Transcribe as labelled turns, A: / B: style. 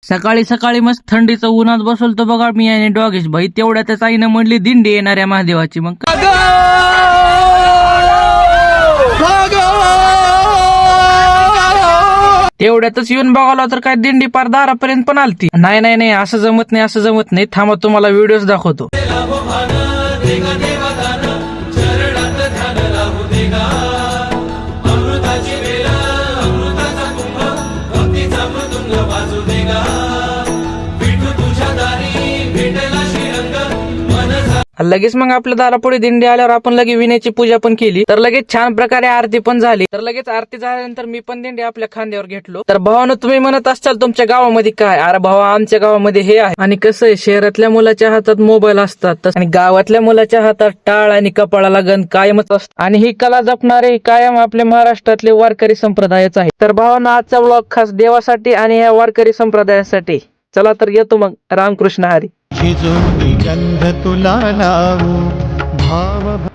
A: सकाळी सकाळी मस्त थंडीचं उन्हात बसवतो बघा मी आणि डॉगेश भाई. तेवढ्यातच आईनं म्हणली दिंडी येणाऱ्या महादेवाची. मग तेवढ्यातच येऊन बघाला तर काय दिंडी पार दारापर्यंत पण आलती. नाही नाही नाही, असं जमत नाही, असं जमत नाही. थांबा तुम्हाला व्हिडिओज दाखवतो. लगेच मग आपल्या दारापुढे दिंडी आल्यावर आपण लगेच विण्याची पूजा पण केली. तर लगेच छान प्रकारे आरती पण झाली. तर लगेच आरती झाल्यानंतर मी पण दिंडी आपल्या खांद्यावर घेतलो. तर भावानं तुम्ही म्हणत असाल तुमच्या गावामध्ये काय, अरे भावा आमच्या गावामध्ये हे आहे. आणि कसं आहे, शहरातल्या मुलाच्या हातात मोबाईल असतात आणि गावातल्या मुलाच्या हातात टाळ आणि कपाळाला गंध कायमच असतात. आणि ही कला जपणारे कायम आपल्या महाराष्ट्रातले वारकरी संप्रदायच आहे. तर भावानं आजचा व्लॉग खास देवासाठी आणि या वारकरी संप्रदायासाठी. चला तर येतो मग. रामकृष्ण हरी.
B: गंध तुला लावू भाव